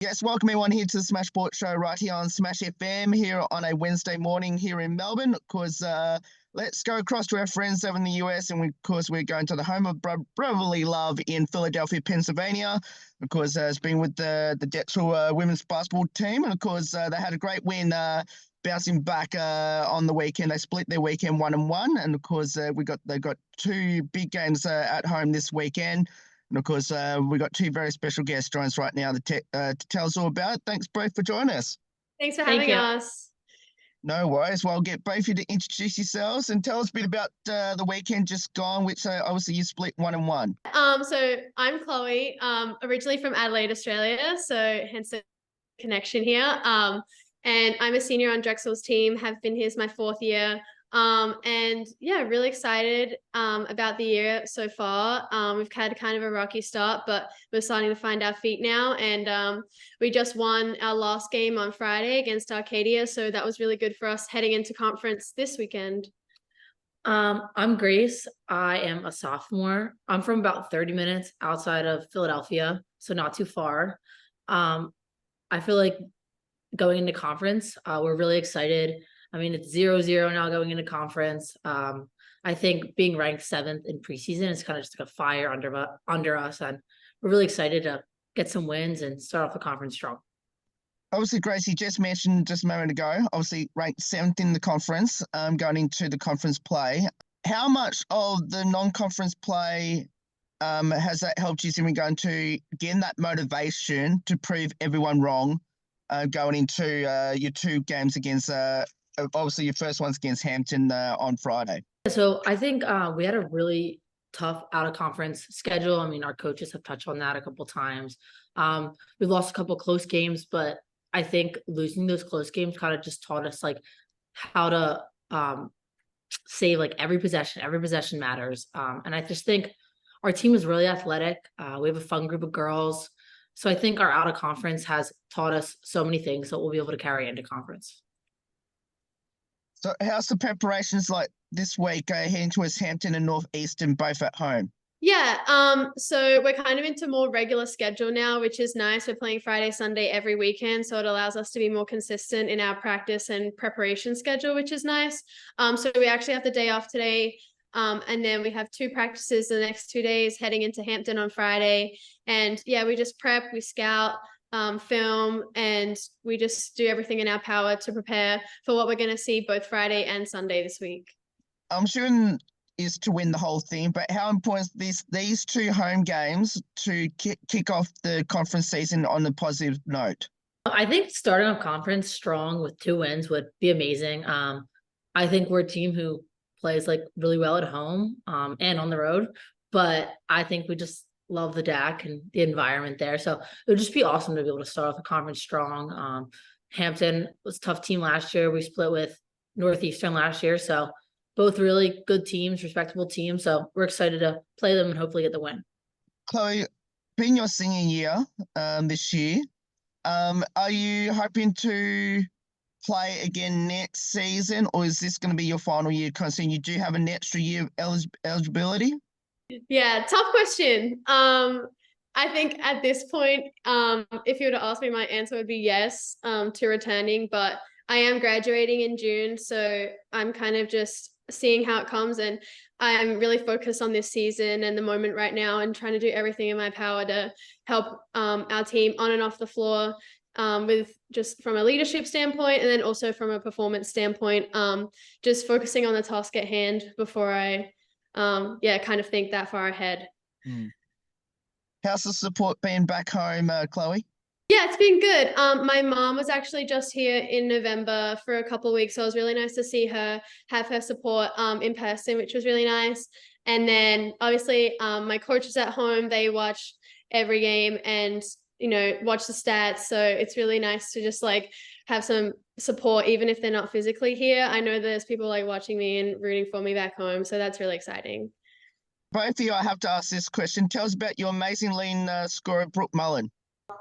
Yes, welcome everyone here to the Smash Sport Show right here on Smash FM here on a Wednesday morning here in Melbourne. Of course, let's go across to our friends over in the US, and of course we're going to the home of brotherly love in Philadelphia, Pennsylvania. Of course, it's been with the Drexel women's basketball team, and of course they had a great win. Bouncing back on the weekend, they split their weekend 1-1, and of course they got two big games at home this weekend. And of course, we've got two very special guests joining us right now to tell us all about it. Thanks both for joining us. Thanks for having us. No worries. Well, I'll get both of you to introduce yourselves and tell us a bit about the weekend just gone, which obviously you split 1-1. So I'm Chloe, originally from Adelaide, Australia, so hence the connection here. And I'm a senior on Drexel's team, have been here my fourth year. And yeah, really excited about the year so far. We've had kind of a rocky start, but we're starting to find our feet now. And we just won our last game on Friday against Arcadia, so that was really good for us heading into conference this weekend. I'm Grace. I am a sophomore. I'm from about 30 minutes outside of Philadelphia, so not too far. I feel like going into conference, we're really excited. I mean, it's 0-0 now going into conference. I think being ranked 7th in preseason is kind of just like a fire under us, and we're really excited to get some wins and start off the conference strong. Obviously, Grace, you just mentioned just a moment ago, obviously ranked 7th in the conference, going into the conference play. How much of the non-conference play has that helped you in going to getting that motivation to prove everyone wrong going into your two games against obviously your first one's against Hampton on Friday? So I think we had a really tough out-of-conference schedule. I mean, our coaches have touched on that a couple times. We've lost a couple close games, but I think losing those close games kind of just taught us like how to save like every possession matters. And I just think our team is really athletic. We have a fun group of girls. So I think our out-of-conference has taught us so many things that we'll be able to carry into conference. So how's the preparations like this week heading towards Hampton and Northeastern both at home? Yeah, so we're kind of into more regular schedule now, which is nice. We're playing Friday, Sunday every weekend, so it allows us to be more consistent in our practice and preparation schedule, which is nice. So we actually have the day off today, and then we have 2 practices the next 2 days heading into Hampton on Friday. And yeah, we just prep, we scout, film, and we just do everything in our power to prepare for what we're going to see both Friday and Sunday this week. I'm sure is to win the whole thing, but how important is these 2 home games to kick off the conference season on a positive note? I think starting off conference strong with 2 wins would be amazing. I think we're a team who plays like really well at home and on the road, but I think we just love the DAC and the environment there. So it would just be awesome to be able to start off the conference strong. Hampton was a tough team last year. We split with Northeastern last year. So both really good teams, respectable teams. So we're excited to play them and hopefully get the win. Chloe, being your senior year this year, are you hoping to play again next season, or is this going to be your final year, considering you do have an extra year of eligibility? Yeah, tough question. I think at this point, if you were to ask me, my answer would be yes, to returning, but I am graduating in June, so I'm kind of just seeing how it comes, and I'm really focused on this season and the moment right now and trying to do everything in my power to help our team on and off the floor, with just from a leadership standpoint and then also from a performance standpoint, just focusing on the task at hand before I kind of think that far ahead. How's the support been back home, Chloe? Yeah, it's been good. My mom was actually just here in November for a couple of weeks, so it was really nice to see her, have her support in person, which was really nice. And then obviously my coaches at home, they watch every game and watch the stats, so it's really nice to just like have some support even if they're not physically here. I know there's people like watching me and rooting for me back home, so that's really exciting. Both of you, I have to ask this question. Tell us about your amazing lean scorer, Brooke Mullen.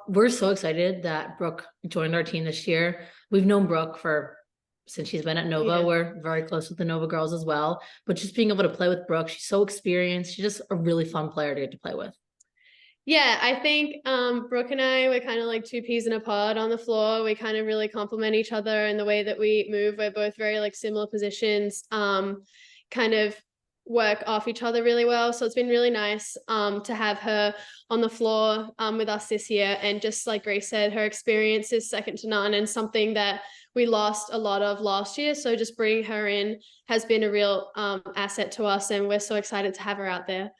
We're so excited that Brooke joined our team this year. We've known Brooke since she's been at Nova. Yeah. We're very close with the Nova girls as well, but just being able to play with Brooke, she's so experienced. She's just a really fun player to get to play with. Yeah, I think Brooke and I, we're kind of like two peas in a pod on the floor. We kind of really complement each other in the way that we move. We're both very like similar positions, kind of work off each other really well. So it's been really nice to have her on the floor with us this year. And just like Grace said, her experience is second to none and something that we lost a lot of last year. So just bringing her in has been a real asset to us, and we're so excited to have her out there.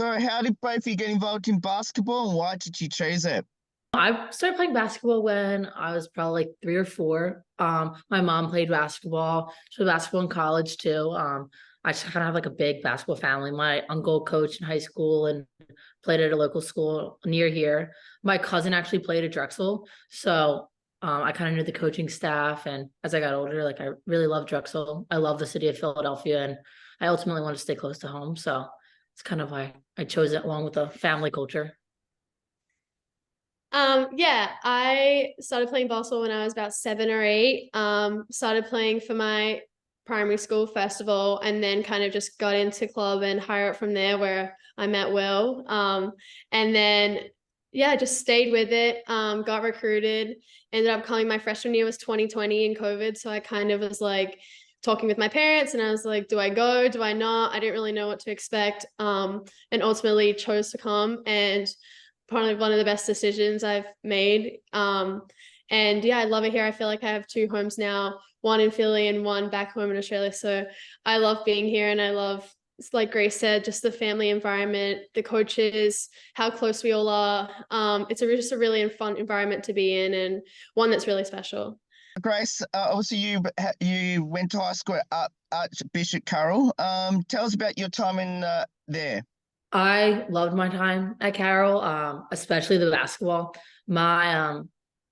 So how did both of you get involved in basketball and why did you choose it? I started playing basketball when I was probably like 3 or 4. My mom played basketball. She played basketball in college too. I just kind of have like a big basketball family. My uncle coached in high school and played at a local school near here. My cousin actually played at Drexel. So I kind of knew the coaching staff. And as I got older, like I really love Drexel. I love the city of Philadelphia, and I ultimately want to stay close to home. So it's kind of why I chose it along with the family culture. Yeah, I started playing basketball when I was about 7 or 8. Started playing for my primary school first of all, and then kind of just got into club and higher up from there where I met Will. And then yeah, just stayed with it. Got recruited. Ended up coming. My freshman year was 2020 in COVID, so I kind of was like talking with my parents, and I was like, do I go? Do I not? I didn't really know what to expect. And ultimately chose to come, and probably one of the best decisions I've made. And yeah, I love it here. I feel like I have 2 homes now, one in Philly and one back home in Australia. So I love being here, and I love, like Grace said, just the family environment, the coaches, how close we all are. It's just a really fun environment to be in, and one that's really special. Grace, also you went to high school at Archbishop Carroll. Tell us about your time in there. I loved my time at Carroll, especially the basketball. My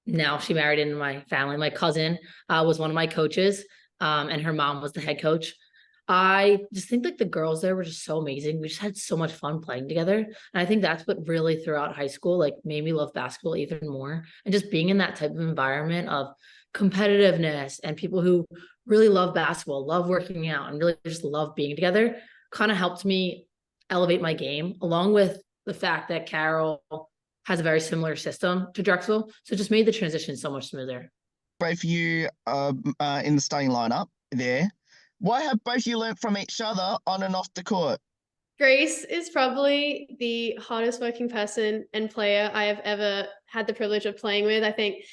now she married into my family. My cousin was one of my coaches, and her mom was the head coach. I just think like the girls there were just so amazing. We just had so much fun playing together. And I think that's what really throughout high school like made me love basketball even more. And just being in that type of environment of competitiveness and people who really love basketball, love working out, and really just love being together kind of helped me elevate my game, along with the fact that Carroll has a very similar system to Drexel. So it just made the transition so much smoother. Both of you in the starting lineup there. What have both you learnt from each other on and off the court? Grace is probably the hardest working person and player I have ever had the privilege of playing with. I think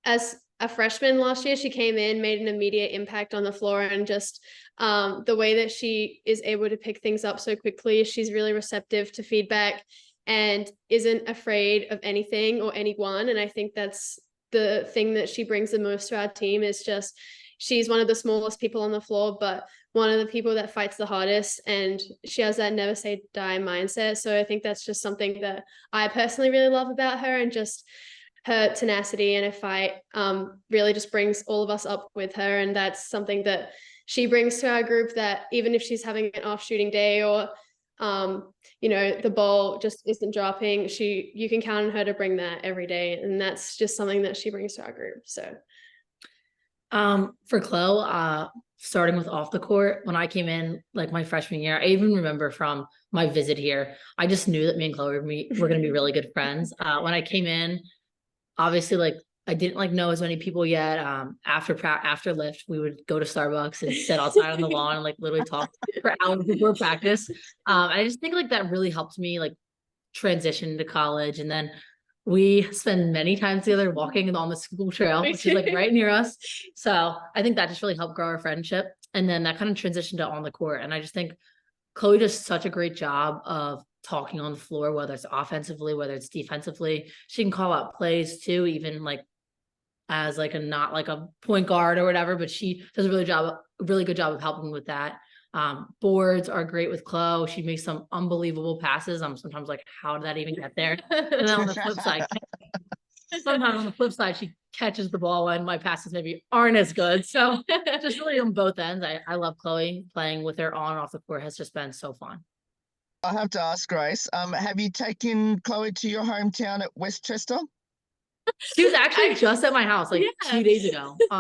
as a freshman last year, she came in, made an immediate impact on the floor, and just the way that she is able to pick things up so quickly. She's really receptive to feedback and isn't afraid of anything or anyone. And I think that's the thing that she brings the most to our team, is just she's one of the smallest people on the floor, but one of the people that fights the hardest, and she has that never say die mindset. So I think that's just something that I personally really love about her, and just her tenacity and a fight really just brings all of us up with her. And that's something that she brings to our group, that even if she's having an off shooting day, or the ball just isn't dropping, you can count on her to bring that every day. And that's just something that she brings to our group. So for Chloe, starting with off the court, when I came in like my freshman year, I even remember from my visit here, I just knew that me and Chloe were going to be really good friends. When I came in, obviously, like I didn't like know as many people yet. After lift, we would go to Starbucks and sit outside on the lawn and like literally talk for hours before practice. I just think like that really helped me like transition to college. And then we spend many times together walking on the school trail, which is like right near us. So I think that just really helped grow our friendship. And then that kind of transitioned to on the court. And I just think Chloe does such a great job of talking on the floor, whether it's offensively, whether it's defensively. She can call out plays too, even like as like not like a point guard or whatever, but she does a really good job of helping with that. Boards are great with Chloe. She makes some unbelievable passes. I'm sometimes like, how did that even get there? And then on the flip side, sometimes on the flip side, she catches the ball when my passes maybe aren't as good. So just really on both ends. I love Chloe. Playing with her on and off the court has just been so fun. I have to ask Grace, have you taken Chloe to your hometown at Westchester? She was actually just at my house like 2 days ago. We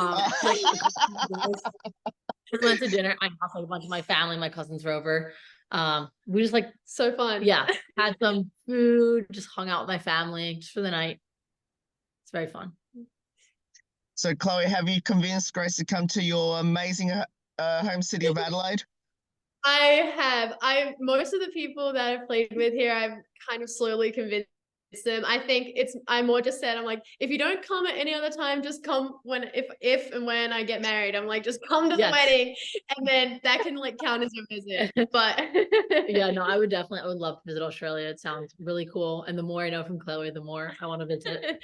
went to dinner at my house, like a bunch of my family, my cousins were over. We just like, So fun. yeah, had some food, just hung out with my family just for the night. It's very fun. So, Chloe, have you convinced Grace to come to your amazing home city of Adelaide? I have. Most of the people that I've played with here, I've kind of slowly convinced them. I think I more just said, I'm like, if you don't come at any other time, just come if and when I get married. I'm like, just come to the wedding, and then that can like count as a visit. But yeah, no, I would love to visit Australia. It sounds really cool. And the more I know from Chloe, the more I want to visit.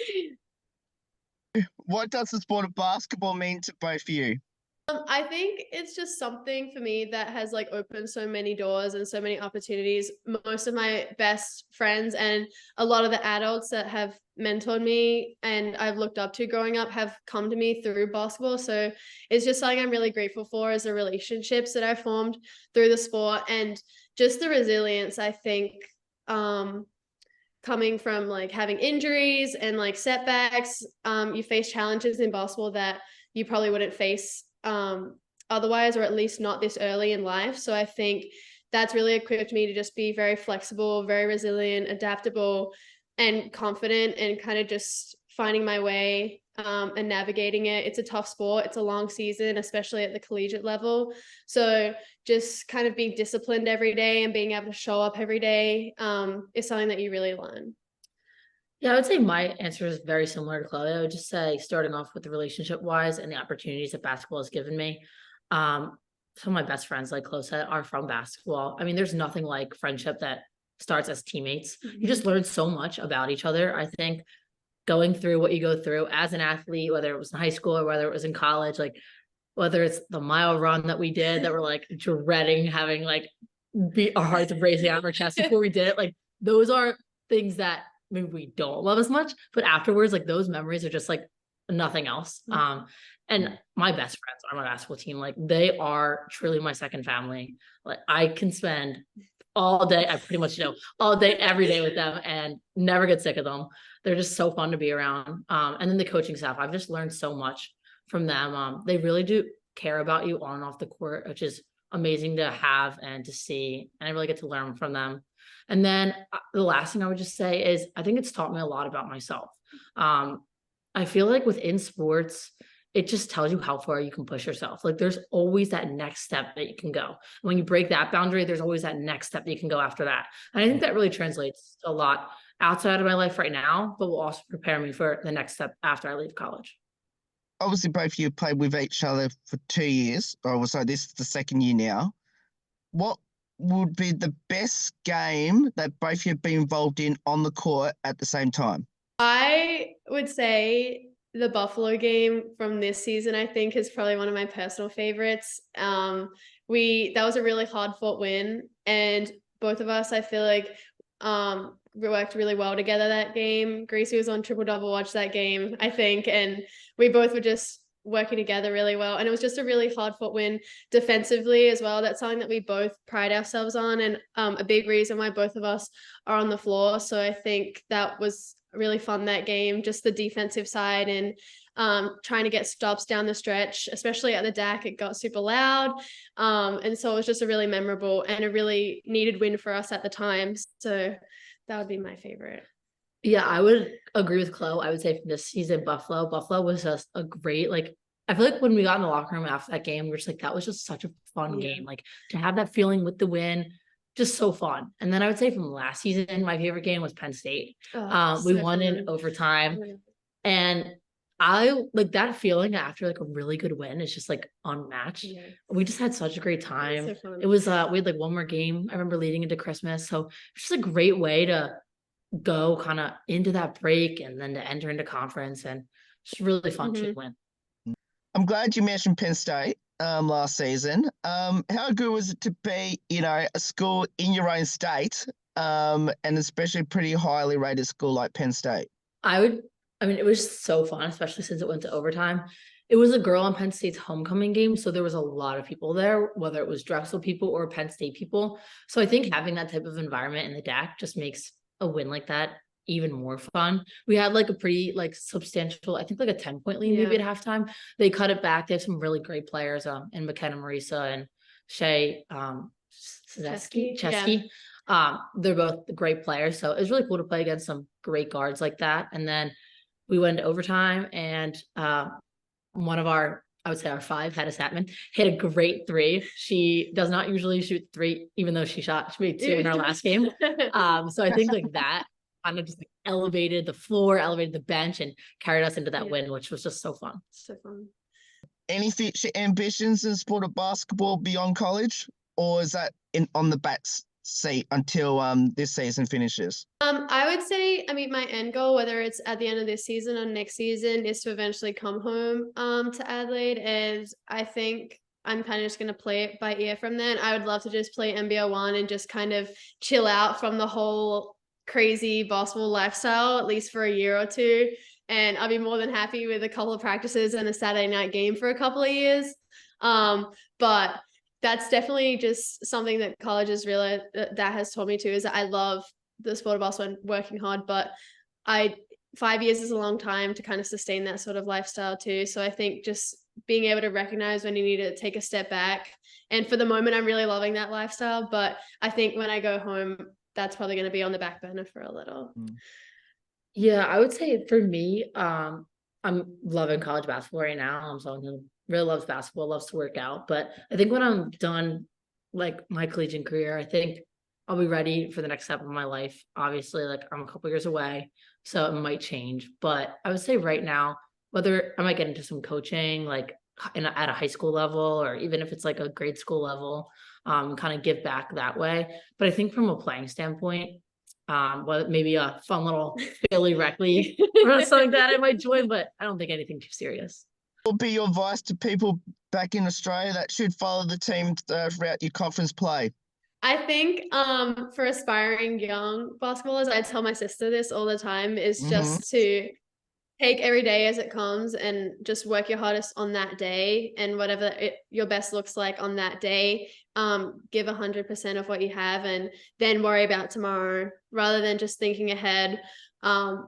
What does the sport of basketball mean to both of you? I think it's just something for me that has like opened so many doors and so many opportunities. Most of my best friends and a lot of the adults that have mentored me and I've looked up to growing up have come to me through basketball. So it's just something I'm really grateful for, is the relationships that I formed through the sport and just the resilience, I think, coming from like having injuries and like setbacks. You face challenges in basketball that you probably wouldn't face otherwise, or at least not this early in life. So I think that's really equipped me to just be very flexible, very resilient, adaptable, and confident, and kind of just finding my way and navigating it. It's a tough sport. It's a long season, especially at the collegiate level. So just kind of being disciplined every day and being able to show up every day is something that you really learn. Yeah, I would say my answer is very similar to Chloe. I would just say, starting off with the relationship wise and the opportunities that basketball has given me. Some of my best friends, like Chloe said, are from basketball. I mean, there's nothing like friendship that starts as teammates. You just learn so much about each other. I think going through what you go through as an athlete, whether it was in high school or whether it was in college, like whether it's the mile run that we did that we're like dreading having like our hearts racing out of our chest before we did it. Like those are things that maybe we don't love as much, but afterwards, like those memories are just like nothing else. And my best friends on my basketball team, like they are truly my second family. Like I can spend all day, I pretty much all day, every day with them and never get sick of them. They're just so fun to be around. And then the coaching staff, I've just learned so much from them. They really do care about you on and off the court, which is amazing to have and to see. And I really get to learn from them. And then the last thing I would just say is I think it's taught me a lot about myself. I feel like within sports, it just tells you how far you can push yourself. Like there's always that next step that you can go. When you break that boundary, there's always that next step that you can go after that. And I think that really translates a lot outside of my life right now, but will also prepare me for the next step after I leave college. Obviously, both of you played with each other for 2 years. Oh, so this is the second year now. What would be the best game that both of you have been involved in on the court at the same time? I would say the Buffalo game from this season, I think, is probably one of my personal favorites. That was a really hard fought win, and both of us, I feel like, we worked really well together that game. Gracie was on triple double watch that game, I think, and we both were just working together really well. And it was just a really hard fought win defensively as well. That's something that we both pride ourselves on, and a big reason why both of us are on the floor. So I think that was really fun, that game, just the defensive side and trying to get stops down the stretch, especially at the DAC. It got super loud. And so it was just a really memorable and a really needed win for us at the time. So that would be my favorite. Yeah, I would agree with Chloe. I would say from this season, Buffalo was just a great, like, I feel like when we got in the locker room after that game, we were just like, that was just such a fun game. Like to have that feeling with the win, just so fun. And then I would say from last season, my favorite game was Penn State. We won in overtime. And I like that feeling after like a really good win is just like unmatched. Yeah. We just had such a great time. It was we had like one more game, I remember, leading into Christmas. So it's just a great way to go kind of into that break and then to enter into conference, and just really fun to win. I'm glad you mentioned Penn State last season. How good was it to be, a school in your own state, and especially a pretty highly rated school like Penn State? It was so fun, especially since it went to overtime. It was a girl on Penn State's homecoming game, so there was a lot of people there, whether it was Drexel people or Penn State people. So I think having that type of environment in the DAC just makes a win like that even more fun. We had like a pretty like substantial, I think like a 10-point lead maybe at halftime. They cut it back. They have some really great players in McKenna Marisa and Shay Chesky. Yeah. They're both great players. So it was really cool to play against some great guards like that. And then we went to overtime and one of our, I would say our five, Hedda Satman, hit a great three. She does not usually shoot three, even though she made two in our last game. So I think like that kind of just like elevated the floor, elevated the bench, and carried us into that win, which was just so fun. So fun. Any future ambitions in sport of basketball beyond college, or is that on the back seat until this season finishes? I would say, I mean, my end goal, whether it's at the end of this season or next season, is to eventually come home to Adelaide, and I think I'm kind of just going to play it by ear from then. I would love to just play NBL1 and just kind of chill out from the whole crazy basketball lifestyle, at least for a year or two. And I'll be more than happy with a couple of practices and a Saturday night game for a couple of years. But that's definitely just something that college has realized that has taught me too, is that I love the sport of basketball and working hard, but 5 years is a long time to kind of sustain that sort of lifestyle too. So I think just being able to recognize when you need to take a step back. And for the moment, I'm really loving that lifestyle. But I think when I go home, that's probably going to be on the back burner for a little. Yeah, I would say for me, I'm loving college basketball right now. I'm someone who really loves basketball, loves to work out. But I think when I'm done, like my collegiate career, I think I'll be ready for the next step of my life. Obviously, like I'm a couple years away, so it might change. But I would say right now, whether I might get into some coaching, like at a high school level, or even if it's like a grade school level, kind of give back that way. But I think from a playing standpoint, well, maybe a fun little Philly rec league or something that I might join, but I don't think anything too serious. What would be your advice to people back in Australia that should follow the team throughout your conference play? I think for aspiring young basketballers, I tell my sister this all the time, is just to take every day as it comes and just work your hardest on that day, and whatever your best looks like on that day, give 100% of what you have, and then worry about tomorrow rather than just thinking ahead.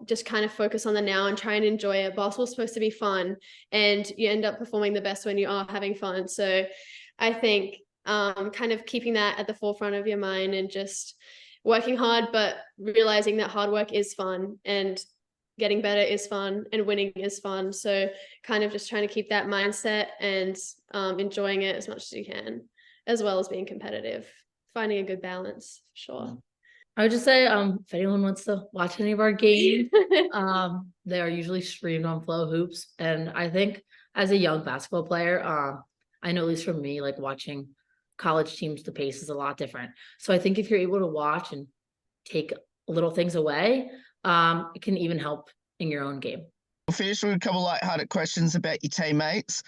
Just kind of focus on the now and try and enjoy it. Basketball's supposed to be fun, and you end up performing the best when you are having fun. So I think kind of keeping that at the forefront of your mind and just working hard, but realizing that hard work is fun and getting better is fun and winning is fun. So kind of just trying to keep that mindset and enjoying it as much as you can, as well as being competitive, finding a good balance, for sure. I would just say, if anyone wants to watch any of our games, they are usually streamed on Flow Hoops. And I think as a young basketball player, I know at least for me, like watching college teams, the pace is a lot different. So I think if you're able to watch and take little things away, it can even help in your own game. We'll finish with a couple light-hearted questions about your teammates.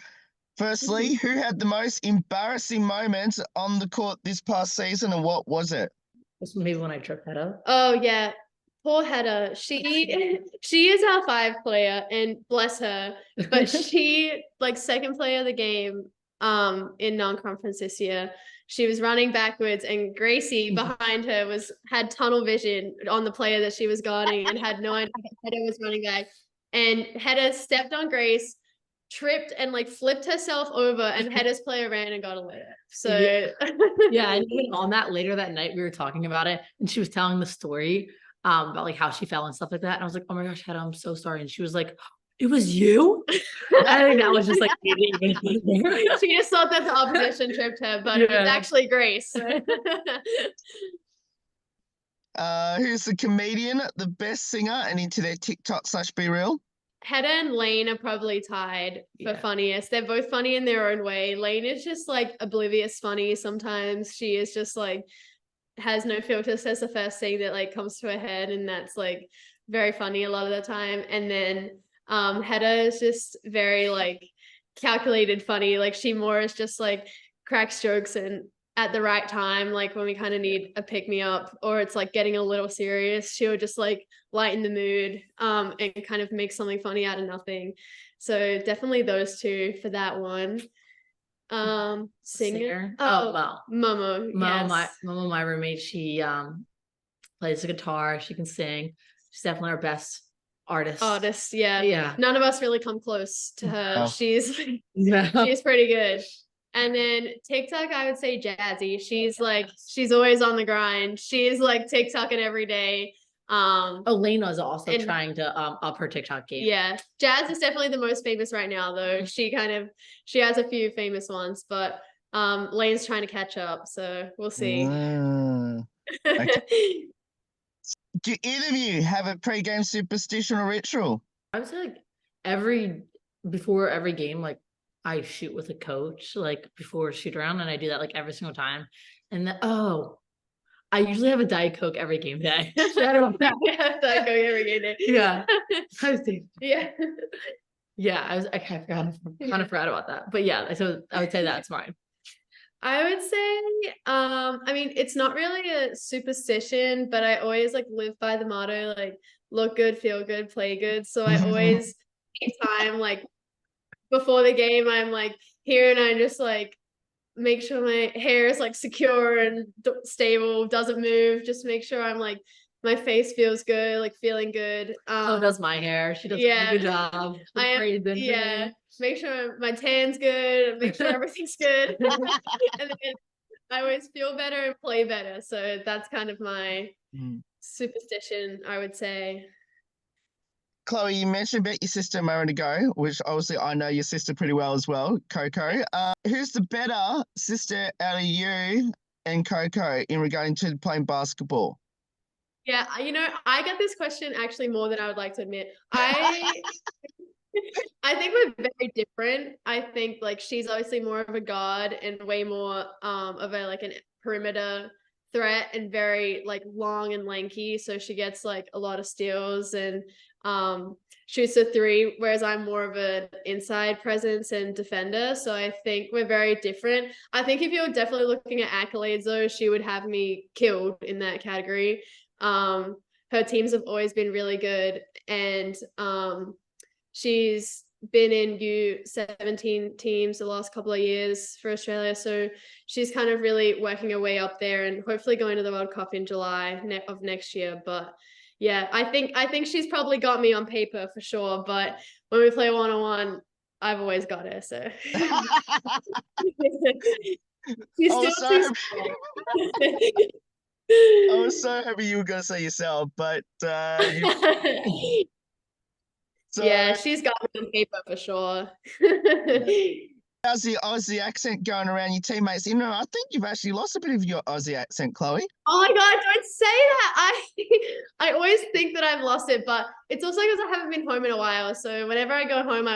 Firstly, who had the most embarrassing moments on the court this past season, and what was it? This maybe when I tripped that up. Oh yeah, poor Hedda. She is our 5 player, and bless her, but she like second player of the game in non-conference this year. She was running backwards, and Gracie behind her had tunnel vision on the player that she was guarding and had no idea Hedda was running back. And Hedda stepped on Grace, tripped, and like flipped herself over, and Hedda's player ran and got away. So yeah, and even on that later that night, we were talking about it, and she was telling the story about like how she fell and stuff like that. And I was like, oh my gosh, Hedda, I'm so sorry. And she was like, it was you? I think that was just like she just thought that the opposition tripped her, but it was actually Grace. Who's the comedian, the best singer, and into their TikTok/Be Real? Hedda and Lane are probably tied for funniest. They're both funny in their own way. Lane is just like oblivious funny sometimes. She is just like has no filter, says the first thing that like comes to her head, and that's like very funny a lot of the time. And then Hedda is just very like calculated funny. Like she more is just like cracks jokes and at the right time, like when we kind of need a pick me up or it's like getting a little serious, she'll just like lighten the mood and kind of make something funny out of nothing. So definitely those two for that one. Singer. Oh, well, Momo. Yes. Momo, my roommate, she plays the guitar, she can sing. She's definitely our best artist. Yeah. None of us really come close to her. Oh. She's pretty good. And then TikTok, I would say Jazzy. She's always on the grind. She's like TikToking every day. Elena's also and- trying to up her TikTok game. Yeah, Jazz is definitely the most famous right now, though. She has a few famous ones, but Lane's trying to catch up, so we'll see. Okay. Do either of you have a pre-game superstition or ritual? I would say like before every game, like I shoot with a coach, like before shoot around, and I do that like every single time. And then I usually have a Diet Coke every game day. I don't know. Yeah, Diet Coke every game day. Yeah. I was thinking, Yeah. yeah, I kind of forgot about that. But yeah, so I would say that's mine. I would say, I mean, it's not really a superstition, but I always like live by the motto, like look good, feel good, play good. So I always take time, like before the game, I'm like here and I just like make sure my hair is like secure and stable, doesn't move. Just make sure I'm like my face feels good, like feeling good. Does my hair. She does a good job. Make sure my tan's good, make sure everything's good. And then I always feel better and play better. So that's kind of my superstition, I would say. Chloe, you mentioned about your sister a moment ago, which obviously I know your sister pretty well as well, Coco. Who's the better sister out of you and Coco in regarding to playing basketball? Yeah, I get this question actually more than I would like to admit. I think we're very different. I think like she's obviously more of a guard and way more of a like an perimeter threat and very like long and lanky. So she gets like a lot of steals and shoots a three, whereas I'm more of an inside presence and defender. So I think we're very different. I think if you're definitely looking at accolades though, she would have me killed in that category. Her teams have always been really good and she's been in U17 teams the last couple of years for Australia. So she's kind of really working her way up there and hopefully going to the World Cup in July of next year. But yeah, I think she's probably got me on paper for sure. But when we play one-on-one, I've always got her. So she's still I was so happy you were going to say yourself, but yeah, she's got me on paper for sure. How's the Aussie accent going around your teammates? I think you've actually lost a bit of your Aussie accent, Chloe. Oh my God, don't say that. I always think that I've lost it, but it's also because I haven't been home in a while. So whenever I go home,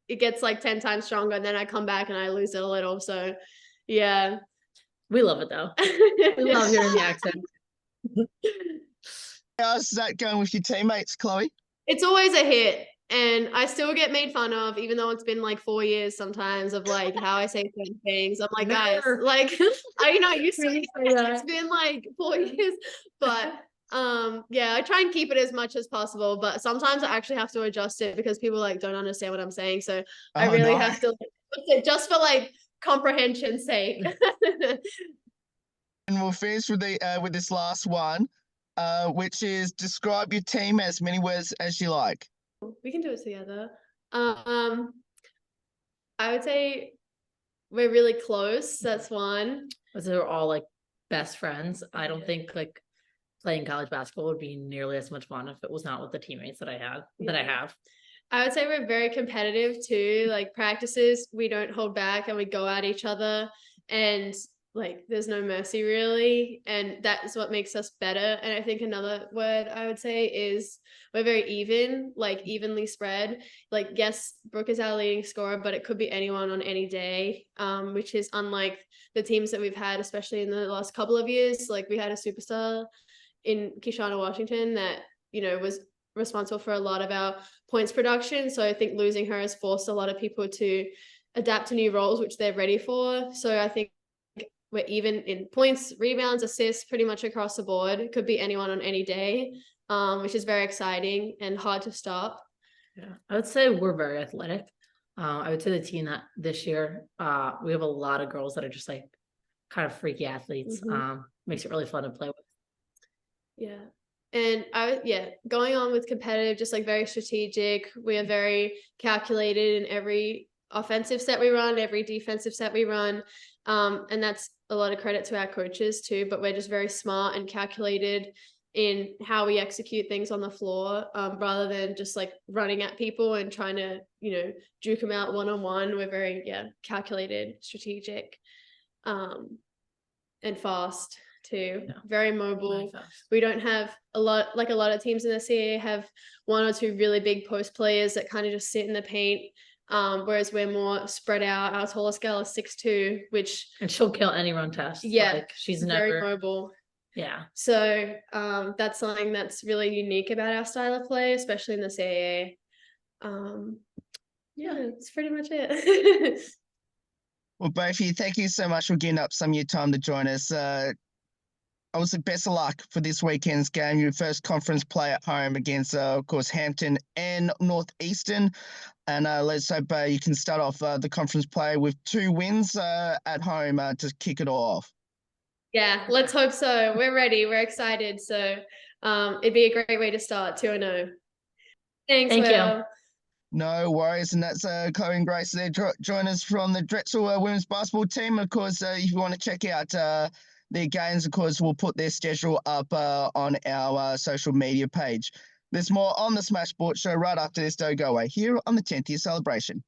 it gets like 10 times stronger, and then I come back and I lose it a little. So yeah. We love it though. We love hearing the accent. How's that going with your teammates, Chloe? It's always a hit. And I still get made fun of, even though it's been like 4 years sometimes of like how I say certain things. I'm like, guys, like, you say it's been like 4 years. But yeah, I try and keep it as much as possible. But sometimes I actually have to adjust it because people like don't understand what I'm saying. So I really have to just for like comprehension's sake. And we'll finish with this last one, which is describe your team as many words as you like. We can do it together. I would say we're really close. That's one. So we're all like best friends. I don't think like playing college basketball would be nearly as much fun if it was not with the teammates that I have. I would say we're very competitive too. Like practices, we don't hold back and we go at each other and like there's no mercy really, and that is what makes us better. And I think another word I would say is we're very even, like evenly spread. Like yes, Brooke is our leading scorer, but it could be anyone on any day, which is unlike the teams that we've had, especially in the last couple of years. Like we had a superstar in Kishana Washington that was responsible for a lot of our points production. So I think losing her has forced a lot of people to adapt to new roles, which they're ready for. So I think we're even in points, rebounds, assists, pretty much across the board. It could be anyone on any day, which is very exciting and hard to stop. Yeah, I would say we're very athletic. I would say the team that this year, we have a lot of girls that are just like kind of freaky athletes. Makes it really fun to play with. Yeah. And going on with competitive, just like very strategic. We are very calculated in every offensive set we run, every defensive set we run. And that's a lot of credit to our coaches too, but we're just very smart and calculated in how we execute things on the floor, rather than just like running at people and trying to, juke them out one-on-one. We're very, calculated, strategic, and fast too. Yeah. Very Really mobile. fast. We don't have a lot of teams in the CAA have one or two really big post players that kind of just sit in the paint. Whereas we're more spread out. Our tallest girl is 6'2", And she'll kill any run test. Yeah, Like, she's very never. mobile. Yeah. So that's something that's really unique about our style of play, especially in the CAA. Yeah, that's pretty much it. Well, both of you, thank you so much for getting up some of your time to join us. Obviously, best of luck for this weekend's game. Your first conference play at home against, of course, Hampton and Northeastern. And let's hope you can start off the conference play with 2 wins at home to kick it all off. Yeah, let's hope so. We're ready. We're excited. So it'd be a great way to start 2-0. Thanks, Thank you. Will. No worries, and that's Chloe and Grace there. Join us from the Drexel women's basketball team. Of course, if you want to check out their games, of course, we'll put their schedule up on our social media page. There's more on the Smash Sports Show right after this. Don't go away here on the 10th year celebration.